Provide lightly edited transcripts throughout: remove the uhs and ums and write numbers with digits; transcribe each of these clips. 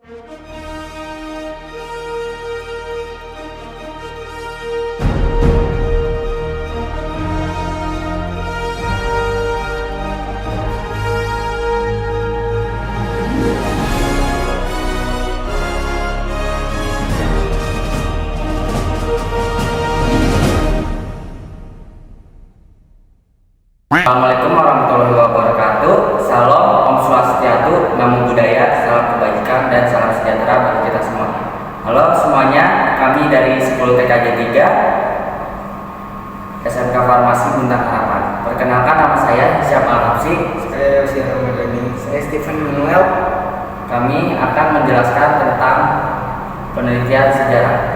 Assalamualaikum warahmatullahi wabarakatuh. Salam, Om Swastiastu, Namo Buddhaya, salam kebajikan dan salam sejahtera bagi kita semua. Halo semuanya, kami dari 10 TKJ 3 SMK Farmasi Bintang Harapan. Perkenalkan, nama saya Syam Al-Hapsi. Saya Usia Ramadhani. Saya Stephen Manuel. Kami akan menjelaskan tentang penelitian sejarah.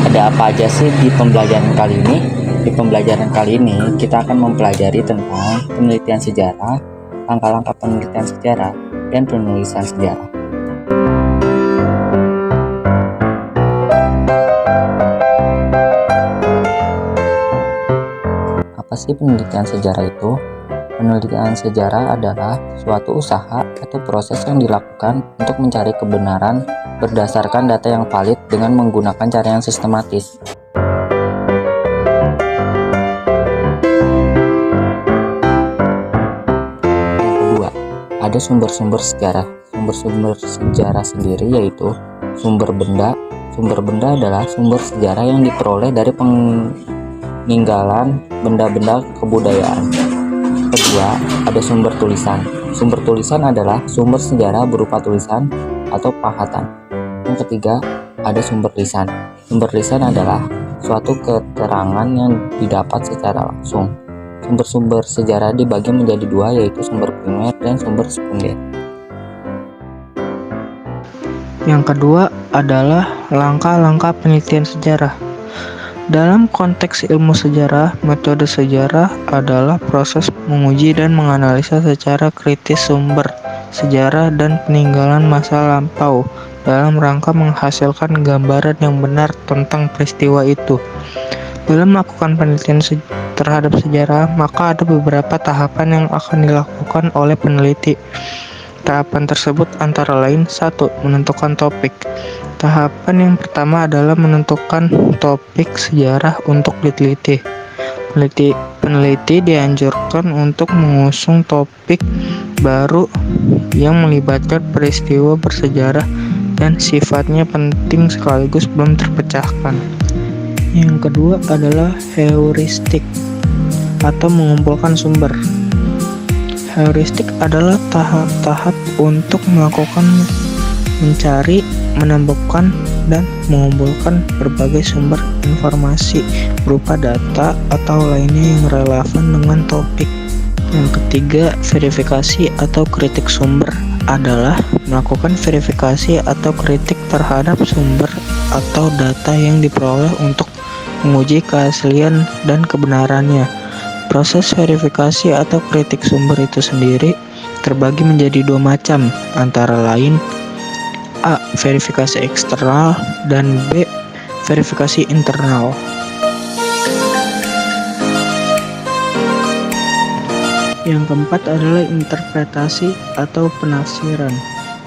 Ada apa aja sih di pembelajaran kali ini? Di pembelajaran kali ini kita akan mempelajari tentang penelitian sejarah, langkah-langkah penelitian sejarah, dan penulisan sejarah. Apa sih penelitian sejarah itu? Penelitian sejarah adalah suatu usaha atau proses yang dilakukan untuk mencari kebenaran berdasarkan data yang valid dengan menggunakan cara yang sistematis. Yang kedua, ada sumber-sumber sejarah. Sumber-sumber sejarah sendiri yaitu sumber benda. Sumber benda adalah sumber sejarah yang diperoleh dari peninggalan benda-benda kebudayaan. Kedua, ada sumber tulisan. Sumber tulisan adalah sumber sejarah berupa tulisan atau pahatan. Yang ketiga, ada sumber lisan. Sumber lisan adalah suatu keterangan yang didapat secara langsung. Sumber-sumber sejarah dibagi menjadi dua, yaitu sumber primer dan sumber sekunder. Yang kedua adalah langkah-langkah penelitian sejarah. Dalam konteks ilmu sejarah, metode sejarah adalah proses menguji dan menganalisa secara kritis sumber sejarah dan peninggalan masa lampau dalam rangka menghasilkan gambaran yang benar tentang peristiwa itu. Dalam melakukan penelitian terhadap sejarah, maka ada beberapa tahapan yang akan dilakukan oleh peneliti. Tahapan tersebut antara lain: 1. Menentukan topik. Tahapan yang pertama adalah menentukan topik sejarah untuk diteliti. Peneliti dianjurkan untuk mengusung topik baru yang melibatkan peristiwa bersejarah dan sifatnya penting sekaligus belum terpecahkan. Yang kedua adalah heuristik atau mengumpulkan sumber. Heuristik adalah tahap-tahap untuk melakukan mencari, menemukan, dan mengumpulkan berbagai sumber informasi berupa data atau lainnya yang relevan dengan topik. Yang ketiga, verifikasi atau kritik sumber adalah melakukan verifikasi atau kritik terhadap sumber atau data yang diperoleh untuk menguji keaslian dan kebenarannya. Proses verifikasi atau kritik sumber itu sendiri terbagi menjadi dua macam, antara lain A. Verifikasi eksternal dan B. Verifikasi internal. Yang keempat adalah interpretasi atau penafsiran.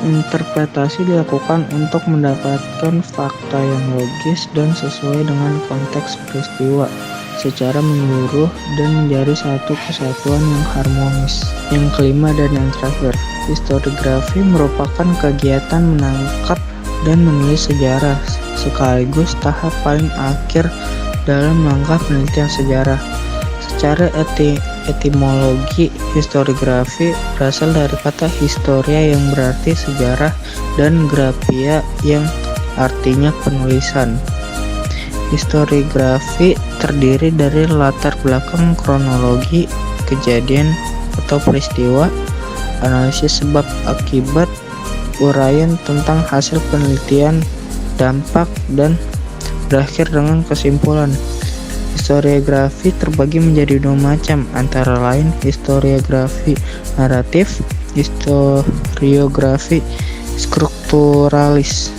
Interpretasi dilakukan untuk mendapatkan fakta yang logis dan sesuai dengan konteks peristiwa secara menyeluruh dan menjadi satu kesatuan yang harmonis. Yang kelima dan yang terakhir, historiografi merupakan kegiatan menangkap dan menulis sejarah sekaligus tahap paling akhir dalam langkah penelitian sejarah. Secara etimologi, historiografi berasal dari kata historia yang berarti sejarah dan graphia yang artinya penulisan. Historiografi terdiri dari latar belakang kronologi kejadian atau peristiwa, analisis sebab akibat, uraian tentang hasil penelitian, dampak, dan berakhir dengan kesimpulan. Historiografi terbagi menjadi dua macam, antara lain historiografi naratif, historiografi strukturalis.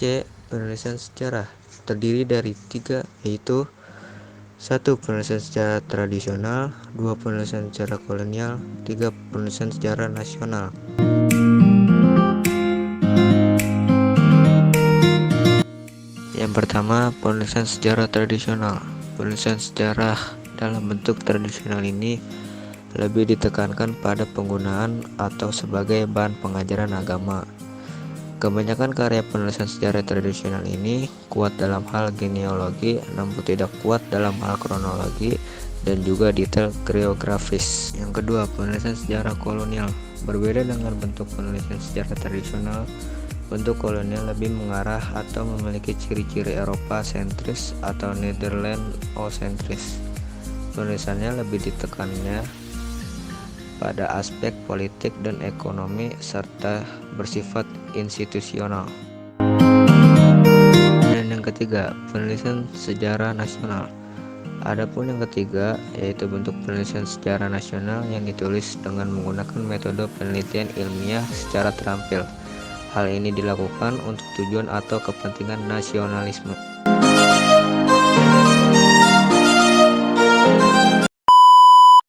C. Penulisan sejarah terdiri dari 3, yaitu 1. Penulisan sejarah tradisional, 2. Penulisan sejarah kolonial, 3. Penulisan sejarah nasional. Yang pertama, penulisan sejarah tradisional. Penulisan sejarah dalam bentuk tradisional ini lebih ditekankan pada penggunaan atau sebagai bahan pengajaran agama. Kebanyakan karya penulisan sejarah tradisional ini kuat dalam hal genealogi, namun tidak kuat dalam hal kronologi dan juga detail geografis. Yang kedua, penulisan sejarah kolonial. Berbeda dengan bentuk penulisan sejarah tradisional, bentuk kolonial lebih mengarah atau memiliki ciri-ciri Eropa sentris atau Nederland-sentris. Penulisannya lebih ditekannya pada aspek politik dan ekonomi serta bersifat institusional. Dan yang ketiga, penulisan sejarah nasional. Adapun yang ketiga, yaitu bentuk penulisan sejarah nasional yang ditulis dengan menggunakan metode penelitian ilmiah secara terampil. Hal ini dilakukan untuk tujuan atau kepentingan nasionalisme.